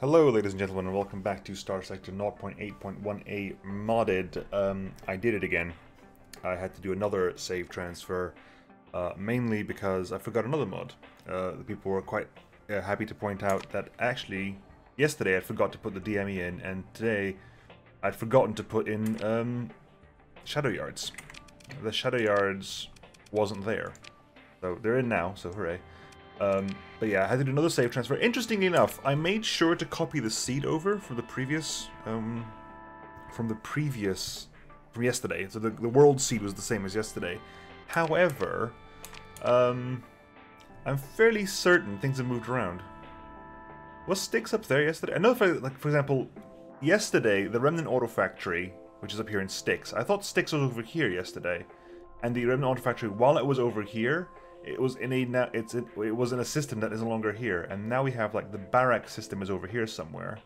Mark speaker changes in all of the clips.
Speaker 1: Hello ladies and gentlemen and welcome back to Starsector 0.8.1a modded. I did it again. I had to do another save transfer, mainly because I forgot another mod. The people were quite happy to point out that actually yesterday I forgot to put the DME in, and today I'd forgotten to put in Shadow Yards. The Shadow Yards wasn't there. So they're in now, so hooray. But yeah, I had to do another save transfer. Interestingly enough, I made sure to copy the seed over from the previous, from yesterday. So the world seed was the same as yesterday. However, I'm fairly certain things have moved around. Was Styx up there yesterday? I know, for example, yesterday the Remnant Auto Factory, which is up here in Styx, I thought Styx was over here yesterday, and the Remnant Auto Factory, while it was over here, it was in a system that is no longer here, and now we have like the barrack system is over here somewhere.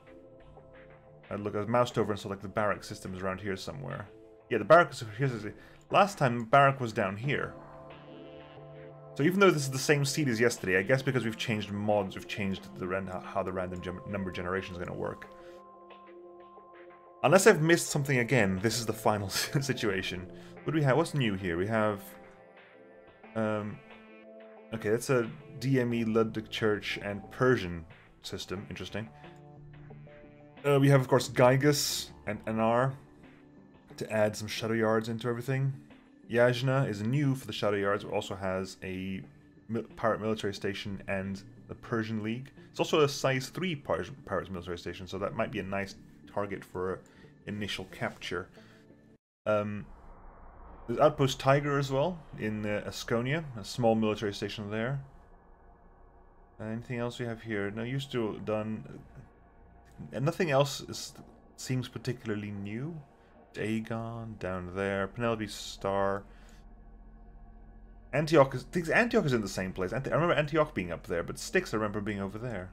Speaker 1: I moused over and saw like the barrack system is around here somewhere. Yeah, the barrack is over here. Last time barrack was down here. So even though this is the same seed as yesterday, I guess because we've changed mods, we've changed how the random number generation is going to work. Unless I've missed something again, this is the final situation. What do we have? What's new here? We have okay, that's a DME, Ludwig Church, and Persian system. Interesting. We have, of course, Gygus and Anar to add some Shadow Yards into everything. Yajna is new for the Shadow Yards. It also has a pirate military station and the Persian League. It's also a size 3 pirates military station, so that might be a nice target for initial capture. There's Outpost Tiger as well in Asconia, a small military station there. Anything else we have here? No, used to done, and nothing else seems particularly new. Dagon down there, Penelope Star. Antioch is in the same place. I remember Antioch being up there, but Styx I remember being over there.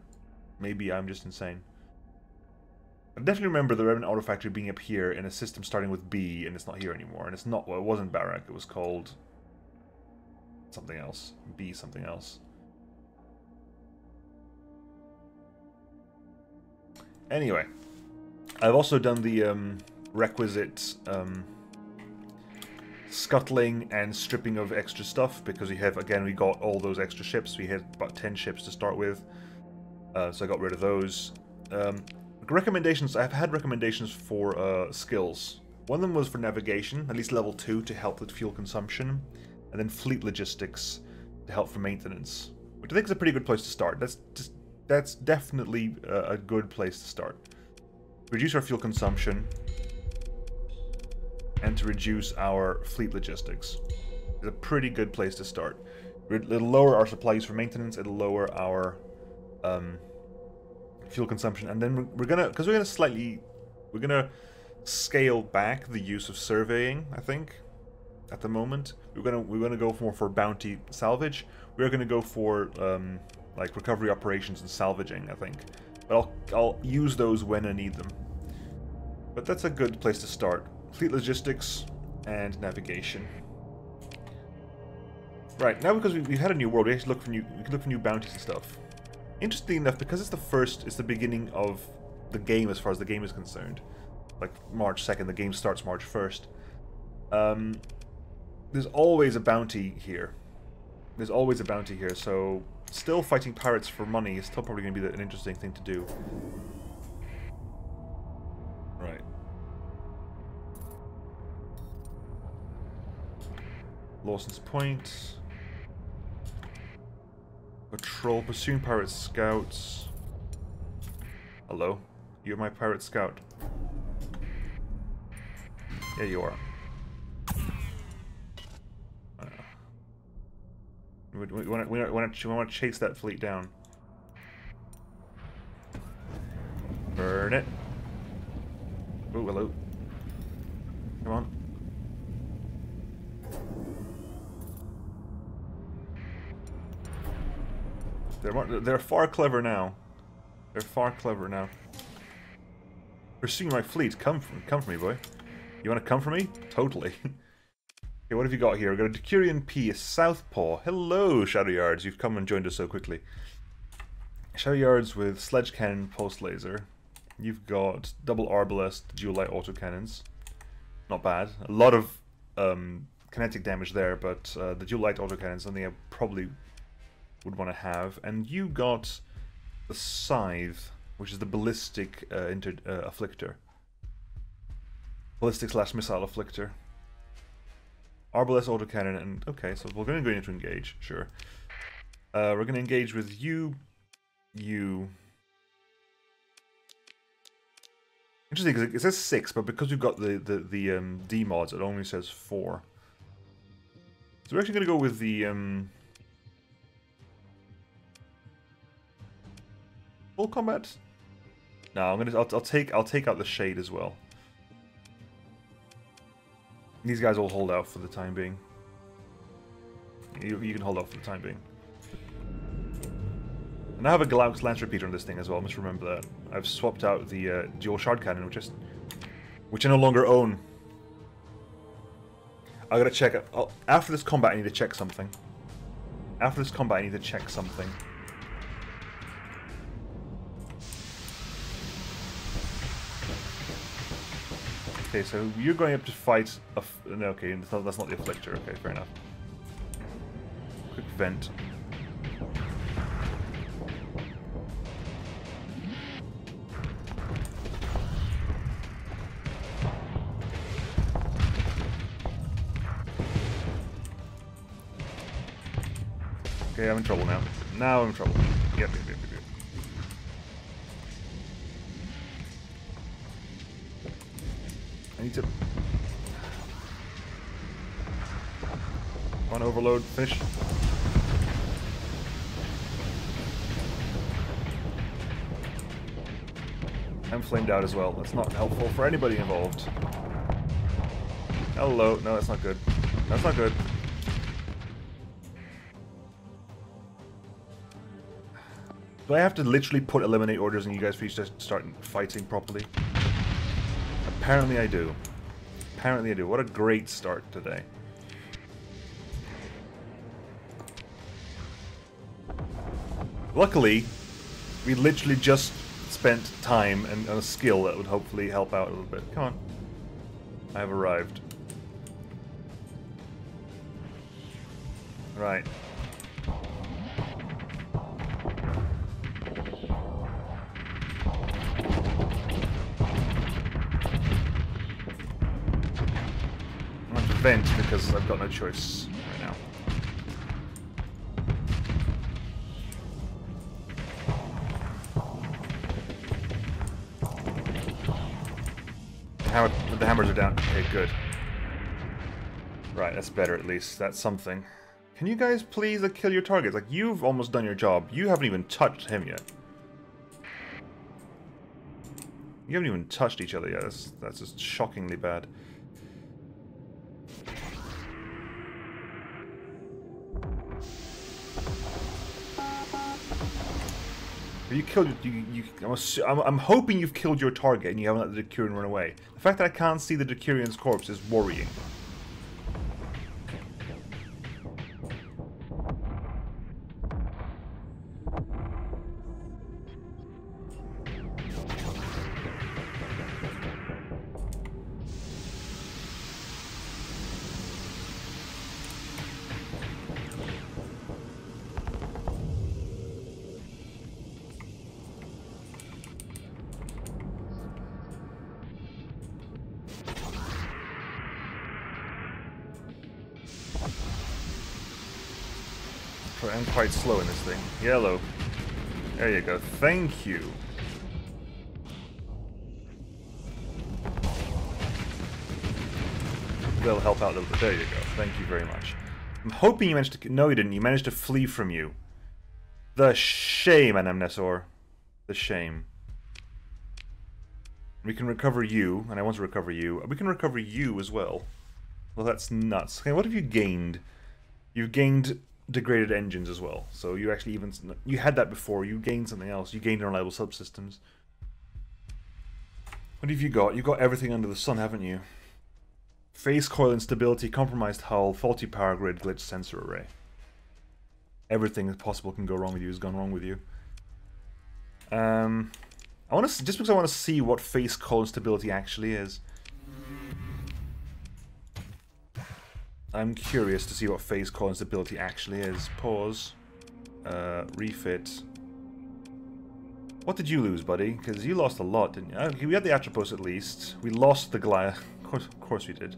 Speaker 1: Maybe I'm just insane. I definitely remember the Remnant Auto Factory being up here in a system starting with B, and it's not here anymore. And it's not, well, it wasn't Barrack, it was called something else. B something else. Anyway, I've also done the requisite scuttling and stripping of extra stuff, because we got all those extra ships. We had about 10 ships to start with, so I got rid of those. Recommendations. I've had recommendations for skills. One of them was for navigation, at least level 2, to help with fuel consumption, and then fleet logistics to help for maintenance, which I think is a pretty good place to start. That's definitely a good place to start. Reduce our fuel consumption and to reduce our fleet logistics. It's a pretty good place to start. It'll lower our supply use for maintenance. It'll lower our fuel consumption, and then we're gonna scale back the use of surveying. I think at the moment we're gonna go more for bounty salvage. We're gonna go for like recovery operations and salvaging, I think, but I'll use those when I need them. But that's a good place to start. Fleet logistics and navigation. Right now, because we've had a new world, we can look for new bounties and stuff. Interestingly enough, because it's the beginning of the game as far as the game is concerned, like March 2nd, the game starts March 1st, there's always a bounty here. There's always a bounty here, so still fighting pirates for money is still probably going to be an interesting thing to do. Right. Lawson's Point. Patrol, pursuing pirate scouts. Hello, you're my pirate scout. Yeah, you are. We want to chase that fleet down. Burn it. Oh, hello. Come on. They're far clever now. They're far clever now. Pursuing my fleet. Come for me, boy. You want to come for me? Totally. Okay, what have you got here? We've got a Decurion P, a Southpaw. Hello, Shadow Yards. You've come and joined us so quickly. Shower yards with sledge cannon, pulse laser. You've got double arbalest, dual light autocannons. Not bad. A lot of kinetic damage there, but the dual light autocannon is something I probably would want to have. And you got the scythe, which is the ballistic afflictor. Ballistic / missile afflictor. Arbalest autocannon, and okay, so we're going to go into engage, sure. We're going to engage with you. Interesting, because it says 6, but because we've got the D mods, it only says 4. So we're actually going to go with the full combat. No, I'll take out the shade as well. These guys will hold out for the time being. You can hold out for the time being. And I have a Glauc's Lance Repeater on this thing as well, must remember that. I've swapped out the dual shard cannon, which I no longer own. I gotta check it. After this combat, I need to check something. Okay, so you're going up to fight no, okay, that's not the Afflictor. Okay, fair enough. Quick vent. Okay, I'm in trouble now. Now I'm in trouble. Yep. I need to... Come on, overload, finish. I'm flamed out as well. That's not helpful for anybody involved. Hello. No, that's not good. That's not good. Do I have to literally put eliminate orders on you guys for you to start fighting properly? Apparently I do. Apparently I do. What a great start today. Luckily, we literally just spent time and a skill that would hopefully help out a little bit. Come on. I have arrived. Right. Vent because I've got no choice right now. The hammers are down. Okay, good. Right, that's better at least. That's something. Can you guys please kill your targets? Like, you've almost done your job. You haven't even touched him yet. You haven't even touched each other yet. That's just shockingly bad. You killed. I'm hoping you've killed your target and you haven't let the Decurion run away. The fact that I can't see the Decurion's corpse is worrying. I'm quite slow in this thing. Yellow. There you go. Thank you. They'll help out a little bit. There you go. Thank you very much. I'm hoping you managed to... No, you didn't. You managed to flee from you. The shame, Anamnesor. The shame. We can recover you, and I want to recover you. We can recover you as well. Well, that's nuts. Okay, what have you gained? You've gained degraded engines as well. So you actually even... You had that before. You gained something else. You gained unreliable subsystems. What have you got? You've got everything under the sun, haven't you? Phase coil instability, compromised hull, faulty power grid, glitched sensor array. Everything that possible can go wrong with you has gone wrong with you. I want to just because I want to see what face call instability actually is. I'm curious to see what phase call instability actually is. Pause. Refit. What did you lose, buddy? Because you lost a lot, didn't you? Okay, we had the Atropos at least. We lost the Goliath. Of course we did.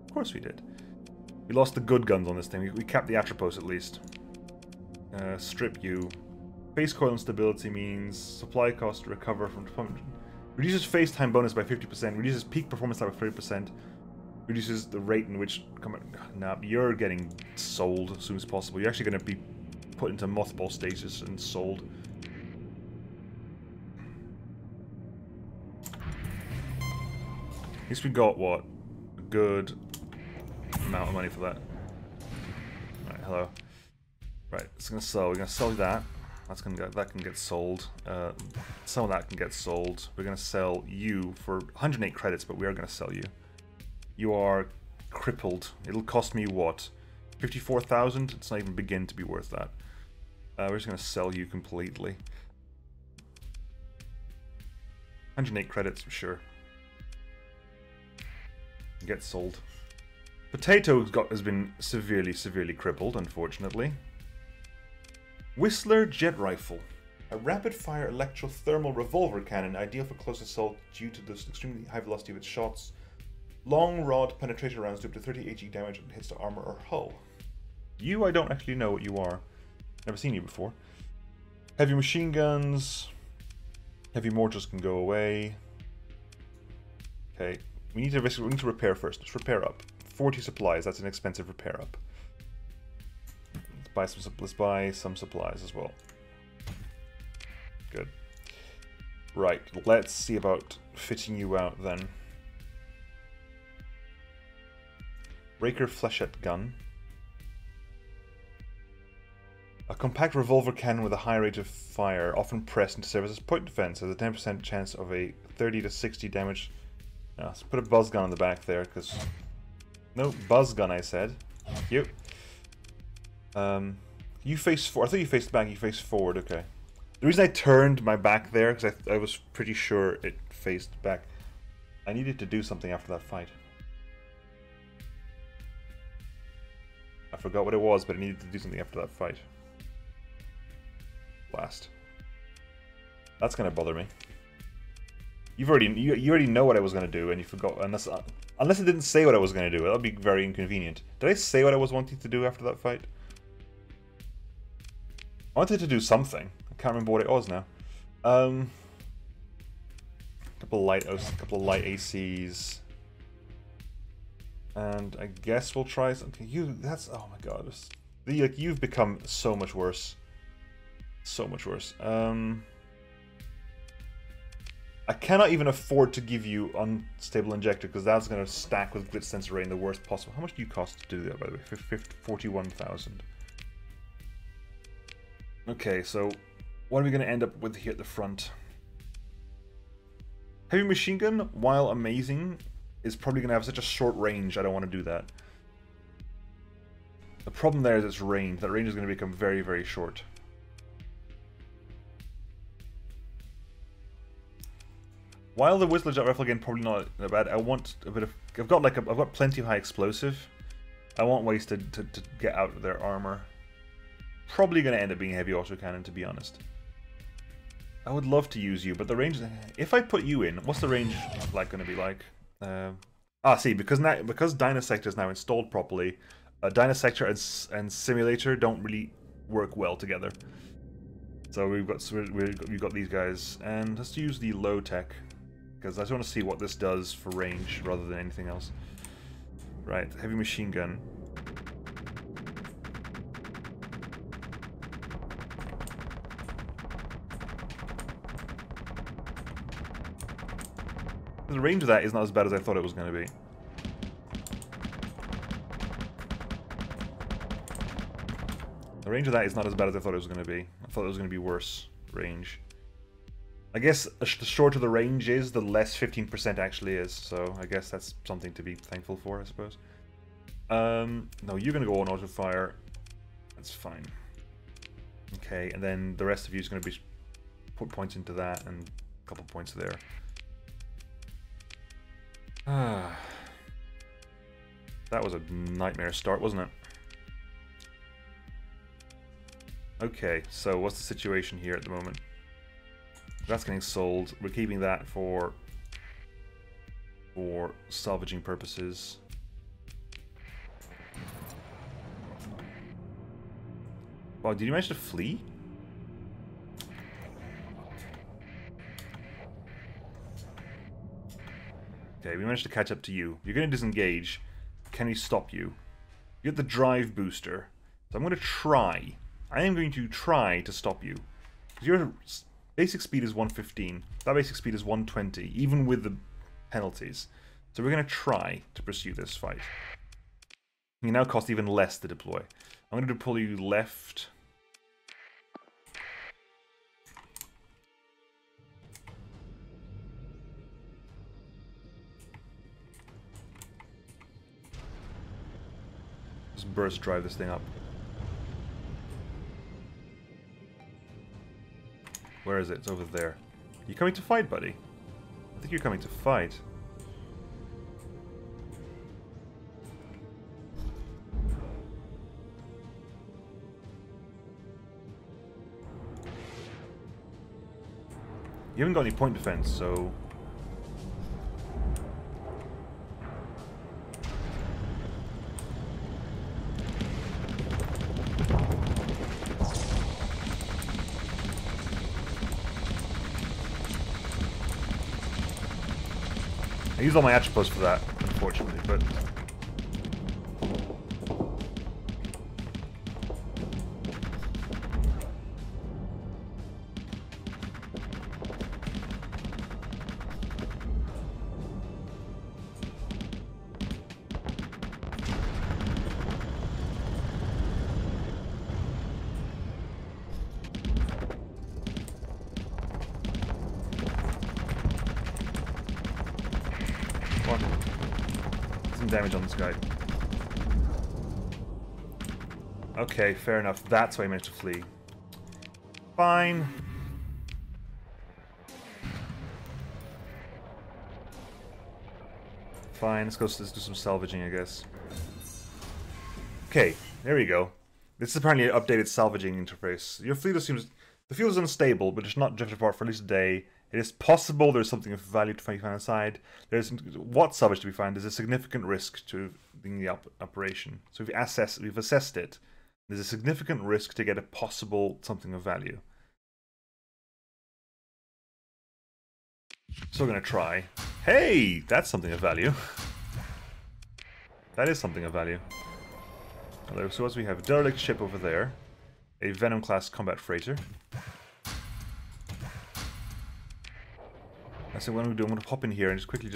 Speaker 1: Of course we did. We lost the good guns on this thing. We capped the Atropos at least. Strip you. Phase coil instability means supply cost to recover from... Reduces phase time bonus by 50%. Reduces peak performance time by 30%. Reduces the rate in which... Come on, nah, you're getting sold as soon as possible. You're actually going to be put into mothball status and sold. At least we got, what? A good amount of money for that. Right, hello. Right, it's going to sell. We're going to sell that. That can get sold. Some of that can get sold. We're going to sell you for 108 credits, but we are going to sell you. You are crippled. It'll cost me what? 54,000? It's not even begin to be worth that. We're just going to sell you completely. 108 credits, sure. Get sold. Potato has been severely crippled, unfortunately. Whistler Jet Rifle. A rapid-fire electrothermal revolver cannon, ideal for close assault due to the extremely high velocity of its shots. Long rod penetration rounds do up to 30 HE damage and hits to armor or hull. You, I don't actually know what you are. Never seen you before. Heavy machine guns. Heavy mortars can go away. Okay, we need to repair first. Let's repair up. 40 supplies. That's an expensive repair up. Let's buy some supplies as well. Good. Right, let's see about fitting you out then. Raker flechette gun. A compact revolver cannon with a high rate of fire, often pressed into service as point defense, has a 10% chance of a 30 to 60 damage. Let's put a buzz gun on the back there, because... No, buzz gun I said. Cute. You face forward. I thought you faced back, you faced forward, okay. The reason I turned my back there, because I was pretty sure it faced back. I needed to do something after that fight. I forgot what it was, but I needed to do something after that fight. Blast. That's gonna bother me. You already know what I was gonna do, and you forgot. Unless it didn't say what I was gonna do, that'll be very inconvenient. Did I say what I was wanting to do after that fight? I wanted to do something. I can't remember what it was now. A couple of light ACs, and I guess we'll try something. That's oh my god. You've become so much worse. So much worse. I cannot even afford to give you unstable injector because that's going to stack with glitch sensor ray in the worst possible. How much do you cost to do that, by the way? 41,000. Okay, so what are we going to end up with here at the front? Heavy machine gun, while amazing, is probably going to have such a short range. I don't want to do that. The problem there is its range. That range is going to become very, very short. While the Whistler Jet Rifle again probably not bad, I want a bit of. I've got plenty of high explosive. I want ways to get out of their armor. Probably going to end up being a heavy autocannon, to be honest. I would love to use you, but the range. If I put you in, what's the range like going to be like? See, because Dynasector is now installed properly, Dynasector and Simulator don't really work well together. So we've got these guys, and let's use the low tech. Because I just want to see what this does for range rather than anything else. Right, heavy machine gun. The range of that is not as bad as I thought it was going to be. The range of that is not as bad as I thought it was going to be. I thought it was going to be worse range. I guess the shorter the range is, the less 15% actually is. So I guess that's something to be thankful for, I suppose. No, you're going to go on auto fire. That's fine. Okay, and then the rest of you is going to be put points into that and a couple points there. Ah, that was a nightmare start, wasn't it? Okay, so what's the situation here at the moment? That's getting sold. We're keeping that for salvaging purposes. Wow, did you manage to flee? Okay, we managed to catch up to you. You're going to disengage. Can we stop you? You get the drive booster. So I'm going to try. I am going to try to stop you. Your basic speed is 115. That basic speed is 120, even with the penalties. So we're going to try to pursue this fight. You now cost even less to deploy. I'm going to deploy you left. Just burst drive this thing up. Where is it? It's over there. You coming to fight, buddy? I think you're coming to fight. You haven't got any point defense, so... I used all my attributes for that, unfortunately, but... Some damage on this guy. Okay, fair enough. That's why I managed to flee. Fine. Fine, let's do some salvaging, I guess. Okay, there we go. This is apparently an updated salvaging interface. Your fleet seems... The field is unstable, but it's not drifted apart for at least a day. It is possible there's something of value to be found inside. There's what salvage to be found is a significant risk to the operation. So we've assessed it. There's a significant risk to get a possible something of value. So we're going to try. Hey, that's something of value. That is something of value. So as we have a derelict ship over there, a Venom class combat freighter. So what I'm going to do, I'm going to pop in here and just quickly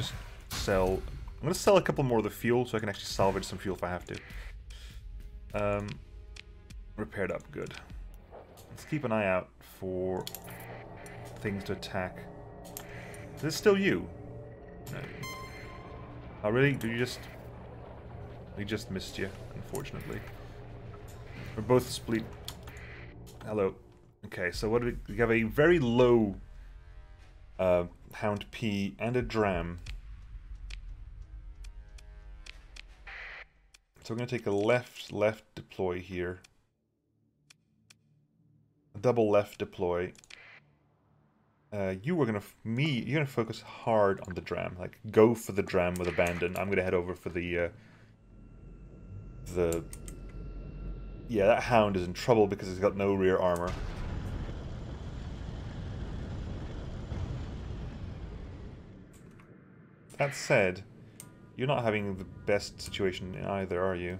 Speaker 1: sell. I'm going to sell a couple more of the fuel so I can actually salvage some fuel if I have to. Repaired up, good. Let's keep an eye out for things to attack. Is this still you? No. Oh really? We just missed you, unfortunately. We're both split. Hello. Okay, so what do we have? A very low Hound P and a Dram. So we're going to take a left deploy here. A double left deploy. You're gonna focus hard on the Dram. Like, go for the Dram with abandon. I'm gonna head over for the yeah, that Hound is in trouble because he's got no rear armor. That said, you're not having the best situation either, are you?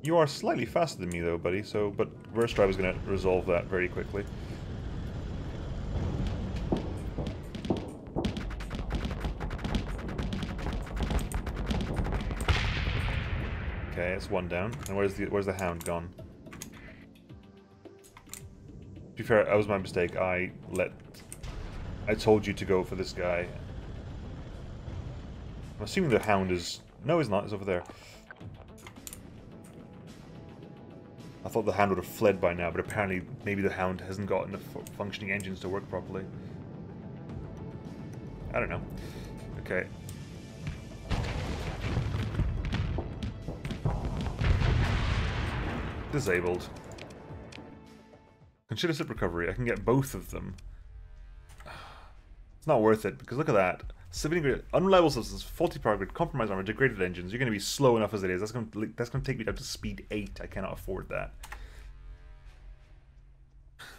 Speaker 1: You are slightly faster than me though, buddy, so, but Burst Drive is going to resolve that very quickly. Okay, it's one down. And where's the Hound gone? To be fair, that was my mistake. I told you to go for this guy. I'm assuming the Hound is... No, he's not. He's over there. I thought the Hound would have fled by now, but apparently maybe the Hound hasn't got enough functioning engines to work properly. I don't know. Okay. Disabled. Consider slip recovery. I can get both of them. It's not worth it, because look at that. Civilian unreliable substance, faulty power grid, compromised armor, degraded engines. You're going to be slow enough as it is. That's going to take me down to speed 8. I cannot afford that.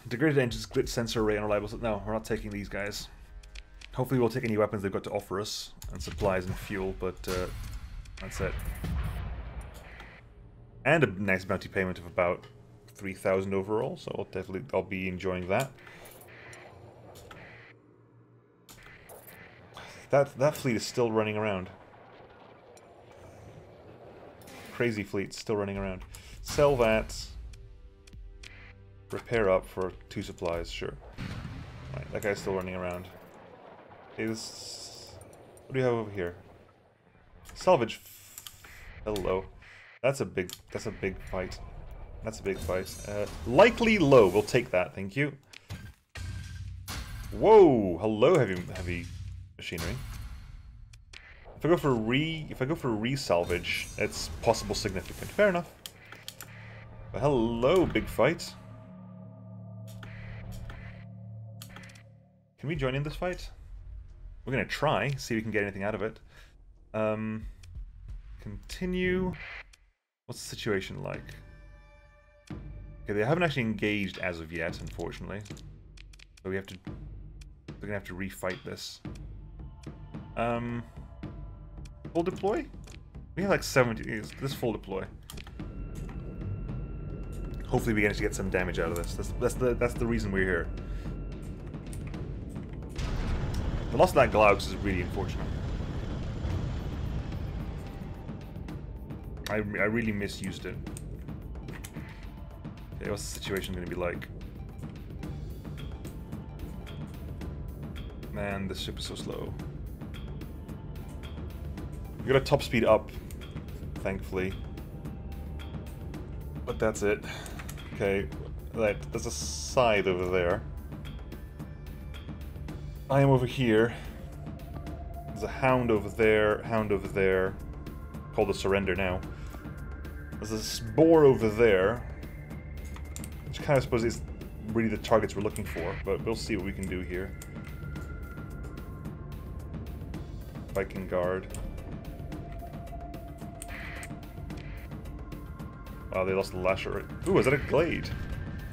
Speaker 1: Degraded engines, glitch sensor array, unreliable. No, we're not taking these guys. Hopefully we'll take any weapons they've got to offer us, and supplies and fuel, but that's it. And a nice bounty payment of about 3,000 overall, so I'll be enjoying that. That fleet is still running around. Crazy fleet still running around. Sell that. Repair up for 2 supplies, sure. Right, that guy's still running around. What do you have over here? Salvage. Hello. That's a big fight. That's a big fight. Likely low. We'll take that. Thank you. Whoa. Hello, heavy machinery. If I go for re-salvage, it's possible significant. Fair enough. But hello, big fight. Can we join in this fight? We're gonna try, see if we can get anything out of it. Continue. What's the situation like? Okay, they haven't actually engaged as of yet, unfortunately. So we're gonna have to refight this. Full deploy? We have like 70. This full deploy. Hopefully we manage to get some damage out of this. That's the reason we're here. The loss of that Glaucus is really unfortunate. I really misused it. Okay, what's the situation going to be like? Man, this ship is so slow. We got a top speed up, thankfully. But that's it. Okay, right, there's a scythe over there. I am over here. There's a hound over there. Called a surrender now. There's a boar over there. Which kind of suppose is really the targets we're looking for, but we'll see what we can do here. Viking guard. Wow, they lost the lasher. Ooh, is that a glade?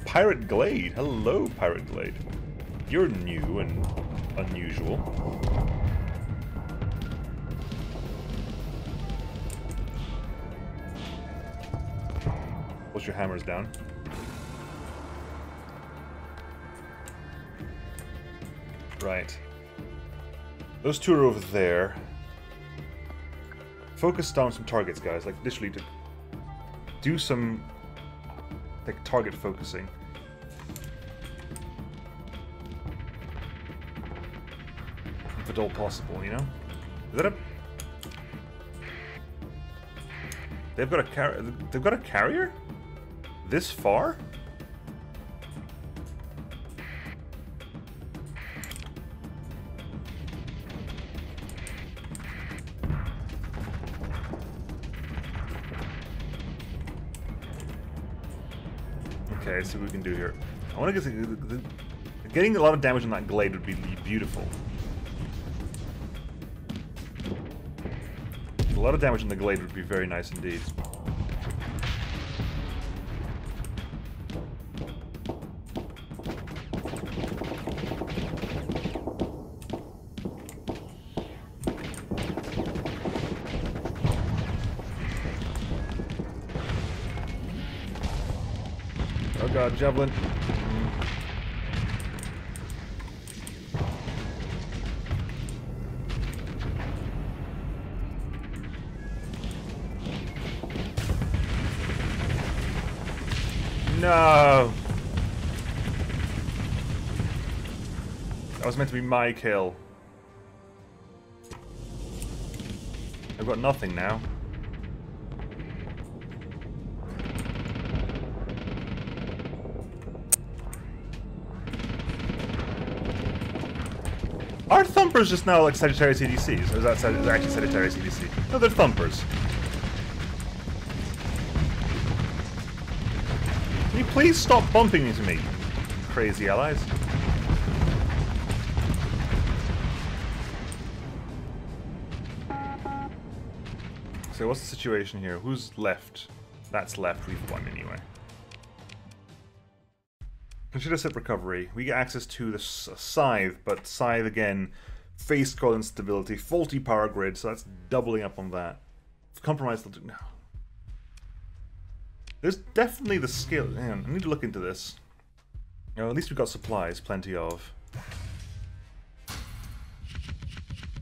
Speaker 1: Pirate glade. Hello, pirate glade. You're new and unusual. Push your hammers down. Right. Those two are over there. Focus down some targets, guys. Like, literally, to do some, like, target focusing. If at all possible, you know? Is that a... They've got a carrier? This far? Okay, let's see what we can do here. I want to get getting a lot of damage on that glade would be beautiful. A lot of damage on the glade would be very nice indeed. Oh god, javelin. No! That was meant to be my kill. I've got nothing now. Are thumpers just now like Sagittarius ADCs? Or is that actually Sagittarius ADC? No, they're thumpers. Can you please stop bumping into me, crazy allies? So what's the situation here? Who's left? That's left. We've won anyway. Consider SIP recovery. We get access to the Scythe, but Scythe again, face call instability, faulty power grid, so that's doubling up on that. Compromise. No. There's definitely the skill. Hang on, I need to look into this. You know, at least we've got supplies, plenty of.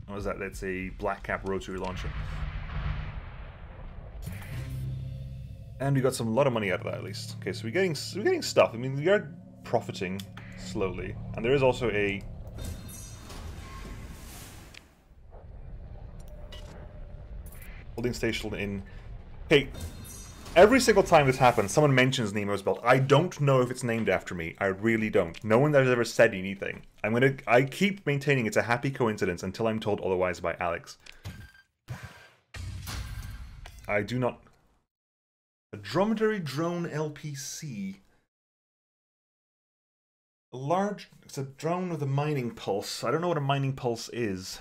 Speaker 1: What was that? That's a Black Cap rotary launcher. And we got a lot of money out of that, at least. Okay, so we're getting stuff. I mean, we are profiting slowly, and there is also a holding station in. Okay, every single time this happens, someone mentions Nemo's belt. I don't know if it's named after me. I really don't. No one has ever said anything. I keep maintaining it's a happy coincidence until I'm told otherwise by Alex. I do not. A dromedary drone LPC. It's a drone with a mining pulse. I don't know what a mining pulse is.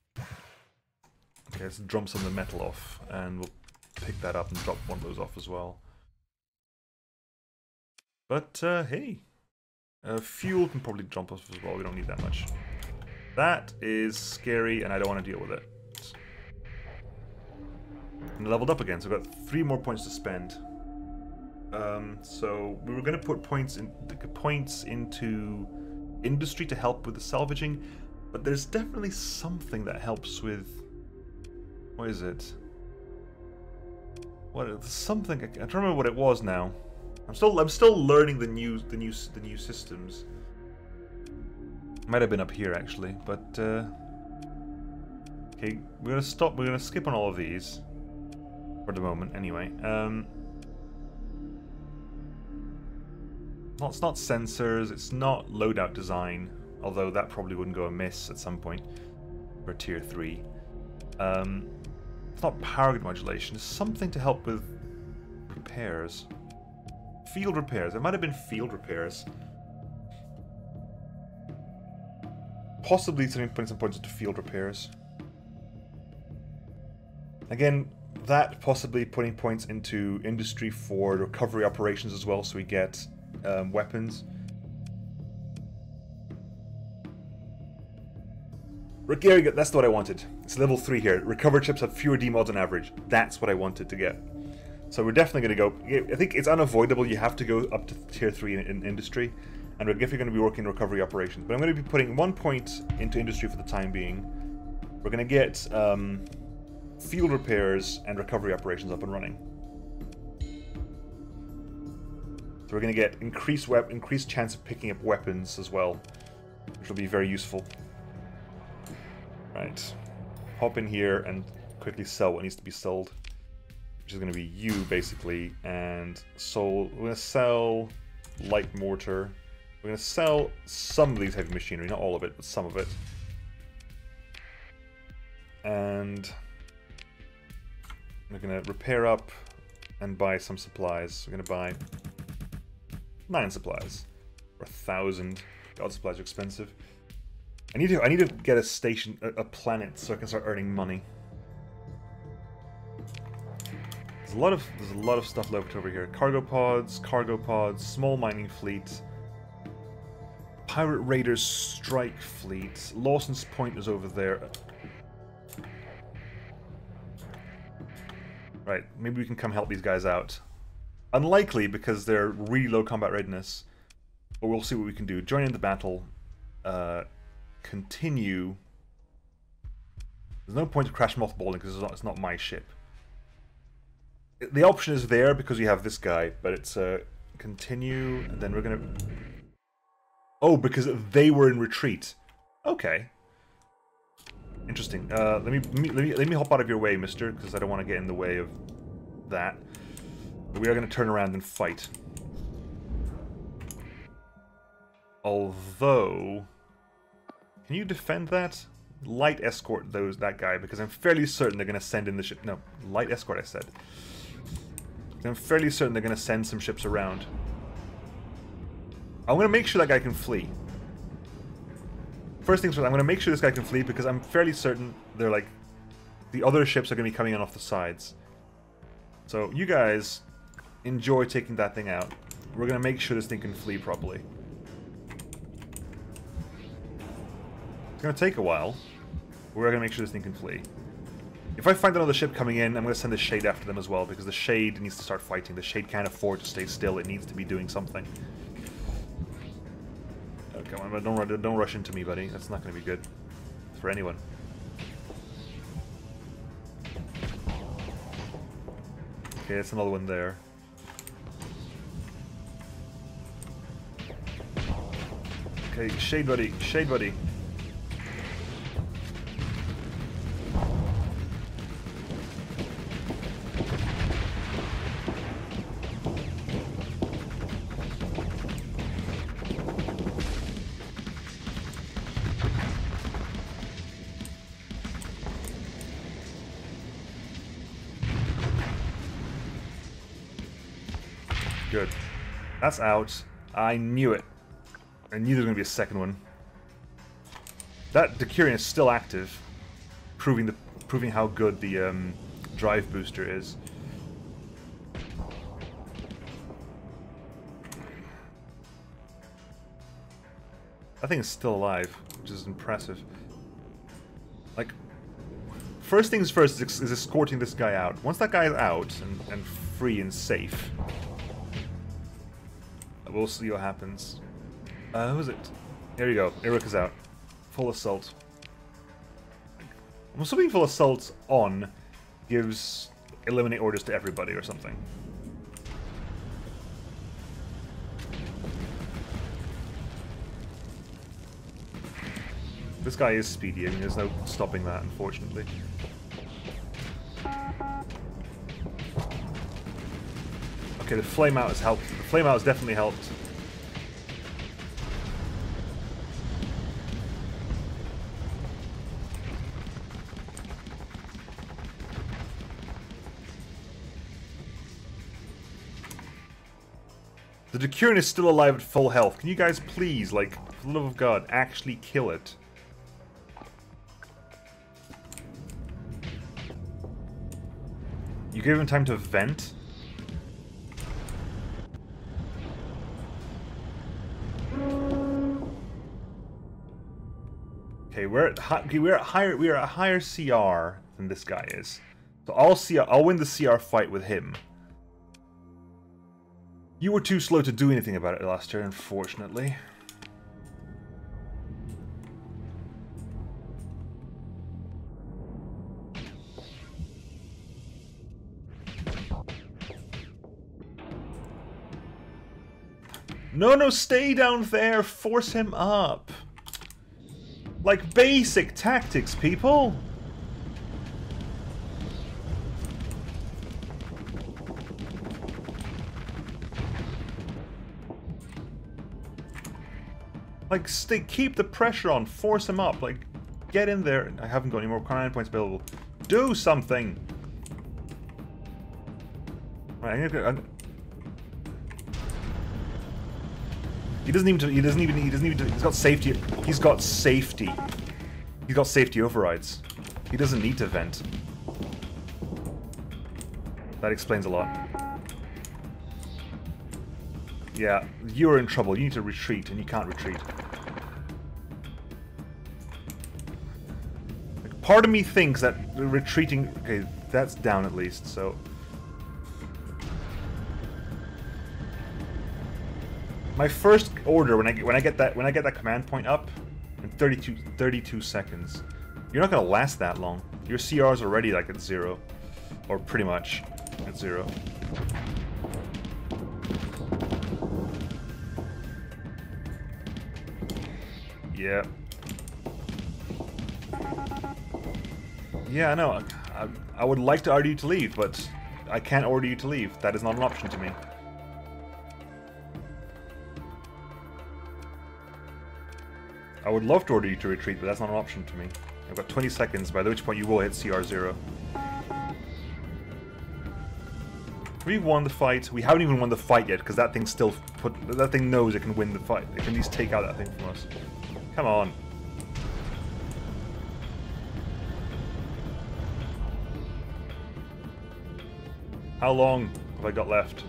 Speaker 1: Okay, let's drum some of the metal off, and we'll pick that up and drop one of those off as well. But, hey. Fuel can probably jump off as well, we don't need that much. That is scary, and I don't want to deal with it. And leveled up again, so we've got 3 more points to spend. So we were going to put points into industry to help with the salvaging, but there's definitely something that helps with. What is it? Something I don't remember what it was now. I'm still learning the new systems. Might have been up here actually, but okay, we're gonna stop. We're gonna skip on all of these for the moment, anyway. Well, it's not sensors. It's not loadout design, although that probably wouldn't go amiss at some point for tier 3. It's not power grid modulation. It's something to help with repairs. Field repairs. It might have been field repairs. Possibly putting some points into field repairs. Again, that possibly putting points into industry for recovery operations as well, so we get weapons. Gary, that's what I wanted. It's level 3 here. Recover chips have fewer demods on average. That's what I wanted to get. So we're definitely going to go. I think it's unavoidable. You have to go up to tier 3 in industry, and we're definitely going to be working recovery operations. But I'm going to be putting 1 point into industry for the time being. We're going to get field repairs and recovery operations up and running. So we're going to get increased chance of picking up weapons as well, which will be very useful. Right, hop in here and quickly sell what needs to be sold, which is going to be you basically. And we're going to sell light mortar. We're going to sell some of these heavy machinery, not all of it, but some of it. And we're going to repair up and buy some supplies. We're going to buy 9 supplies for 1,000. God, supplies are expensive. I need to get a station, a planet, so I can start earning money. There's a lot of stuff left over here. Cargo pods, small mining fleet, pirate raiders strike fleet. Lawson's Point is over there. Right, maybe we can come help these guys out. Unlikely because they're really low combat readiness, but we'll see what we can do. Join in the battle. Continue. There's no point to crash mothballing because it's not my ship. The option is there because we have this guy, but it's continue, and then we're gonna. Oh, because they were in retreat. Okay. Interesting. Let me hop out of your way, mister, because I don't want to get in the way of that. But we are going to turn around and fight. Although... Can you defend that? Light escort that guy, because I'm fairly certain they're going to send in the ship... No, light escort I said. I'm fairly certain they're going to send some ships around. I'm going to make sure that guy can flee. First things first, I'm going to make sure this guy can flee, because I'm fairly certain they're like... The other ships are going to be coming in off the sides. So, you guys enjoy taking that thing out. We're going to make sure this thing can flee properly. It's going to take a while. But we're going to make sure this thing can flee. If I find another ship coming in, I'm going to send the Shade after them as well, because the Shade needs to start fighting. The Shade can't afford to stay still. It needs to be doing something. Oh, come on, don't rush into me, buddy. That's not going to be good for anyone. Okay, that's another one there. Okay, Shade buddy, Shade buddy. Good. That's out. I knew it. I knew there was going to be a second one. That Decurion is still active, proving how good the drive booster is. That thing is still alive, which is impressive. Like, first things first is escorting this guy out. Once that guy is out and free and safe, we'll see what happens. Who is it? Here you go. Eric is out. Full assault. I'm assuming full assault on gives eliminate orders to everybody or something. This guy is speedy. I mean, there's no stopping that, unfortunately. Okay, the flame out has helped. The flame out has definitely helped. The Decurion is still alive at full health. Can you guys please, like, for the love of God, actually kill it? You gave him time to vent? Okay, we're at higher CR than this guy is. So I'll win the CR fight with him. You were too slow to do anything about it last turn, unfortunately. No, stay down there! Force him up! Like basic tactics, people! Like, keep the pressure on, force him up, like, get in there. I haven't got any more command points available. Do something! Right, he doesn't even, he's got safety, he's got safety overrides. He doesn't need to vent. That explains a lot. Yeah, you're in trouble. You need to retreat, and you can't retreat. Like, part of me thinks that retreating... Okay, that's down at least, so... My first order when I get that command point up in 32 seconds. You're not gonna last that long. Your CR's already like at 0, or pretty much at 0. Yeah. Yeah, I know. I would like to order you to leave, but I can't order you to leave. That is not an option to me. I would love to order you to retreat, but that's not an option to me. I've got 20 seconds, by which point you will hit CR0. We've won the fight. We haven't even won the fight yet, because that thing still that thing knows it can win the fight. It can at least take out that thing from us. Come on. How long have I got left?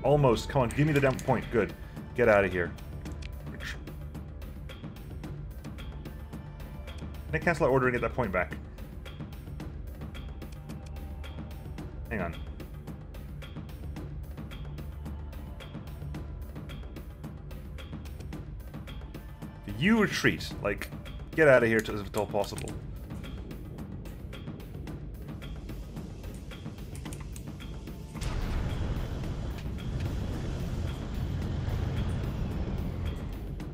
Speaker 1: Almost. Come on, give me the damn point. Good. Get out of here. Can I cancel that order and get that point back? Hang on. You retreat. Like, get out of here if at all possible.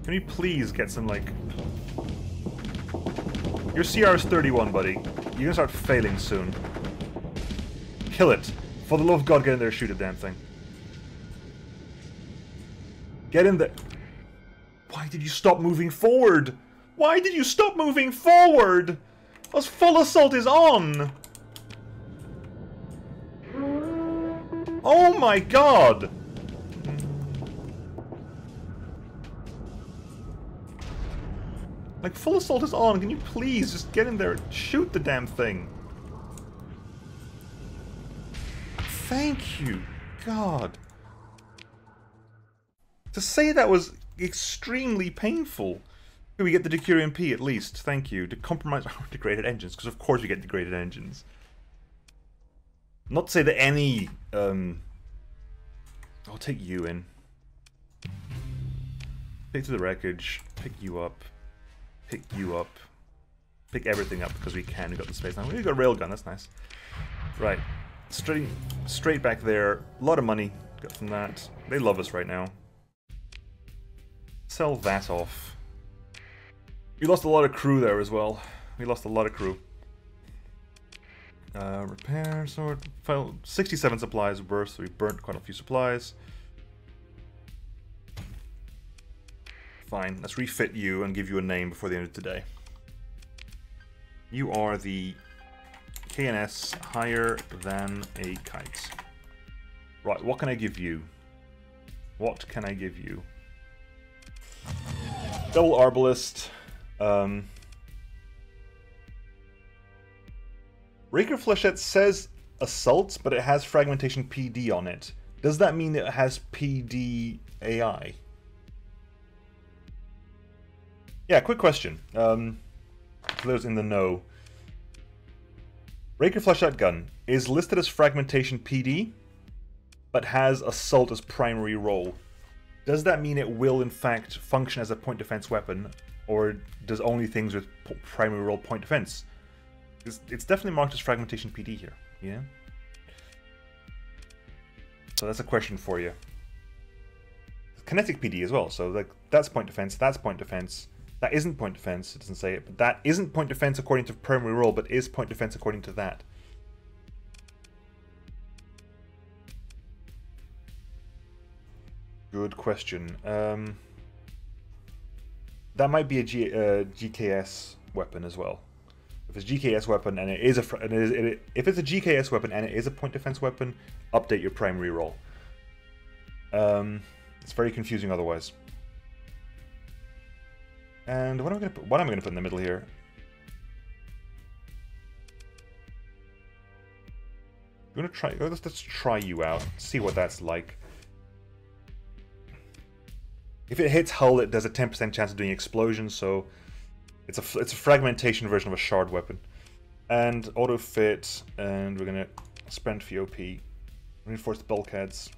Speaker 1: Can you please get some, like... Your CR is 31, buddy. You're gonna start failing soon. Kill it. For the love of God, get in there and shoot a damn thing. Get in there. Why did you stop moving forward? Why did you stop moving forward? As full assault is on. Oh my God. Like, full assault is on. Can you please just get in there and shoot the damn thing? Thank you. God. To say that was extremely painful. We get the Decurion P at least. Thank you. To compromise our degraded engines. Because of course we get degraded engines. Not to say that any... I'll take you in. Take to the wreckage. Pick you up. Pick you up. Pick everything up because we can. We've got the space now. We've got a railgun, that's nice. Right. Straight back there. A lot of money got from that. They love us right now. Sell that off. We lost a lot of crew there as well. We lost a lot of crew. Repair, sword, file. 67 supplies were, so we burnt quite a few supplies. Fine, let's refit you and give you a name before the end of today. You are the KNS higher than a kite. Right, what can I give you? What can I give you? Double Arbalist. Raker Flechette says Assault, but it has Fragmentation PD on it. Does that mean it has PD AI? Yeah, quick question. For those in the know. Raker Flechette gun is listed as Fragmentation PD, but has Assault as primary role. Does that mean it will in fact function as a point defense weapon, or does only things with primary role point defense? It's definitely marked as Fragmentation PD here, yeah? So that's a question for you. Kinetic PD as well, so like that's point defense, that's point defense. That isn't point defense, it doesn't say it, but that isn't point defense according to primary role, but is point defense according to that. Good question. That might be a GKS weapon as well. If it's a GKS weapon and it is if it's a GKS weapon and it is a point defense weapon, update your primary role. It's very confusing otherwise. And what am I gonna put in the middle here? I'm gonna try. Let's try you out. See what that's like. If it hits hull, it does a 10% chance of doing explosions. So it's a fragmentation version of a shard weapon. And auto fit. And we're gonna spend FOP. Reinforced bulkheads.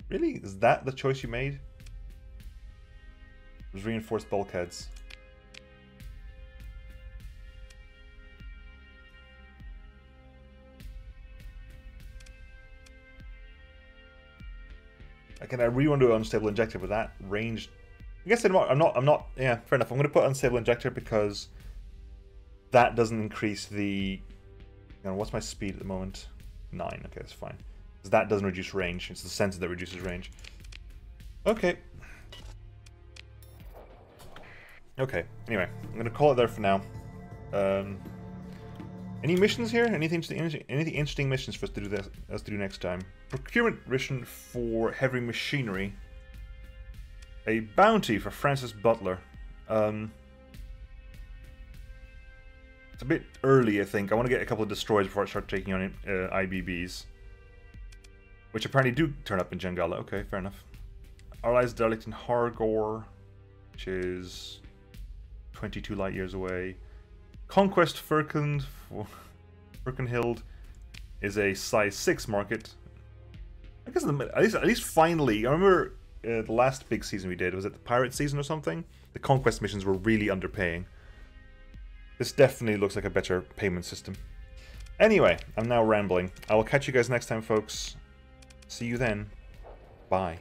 Speaker 1: Really? Is that the choice you made? It was reinforced bulkheads. I really want to do an unstable injector, but that range. I guess I'm not. Yeah, fair enough. I'm going to put unstable injector because that doesn't increase the. What's my speed at the moment? 9. Okay, that's fine. Because that doesn't reduce range. It's the sensor that reduces range. Okay. Okay, anyway, I'm gonna call it there for now. Any missions here? Anything interesting missions for us to do next time? Procurement mission for heavy machinery. A bounty for Francis Butler. It's a bit early, I think. I want to get a couple of destroyers before I start taking on IBBs. Which apparently do turn up in Jangala. Okay, fair enough. Allies derelict in Hargor, which is 22 light years away. Conquest Firkenhild is a size 6 market. I guess at least finally, I remember the last big season we did, was it the pirate season or something? The conquest missions were really underpaying. This definitely looks like a better payment system. Anyway, I'm now rambling. I will catch you guys next time, folks. See you then. Bye.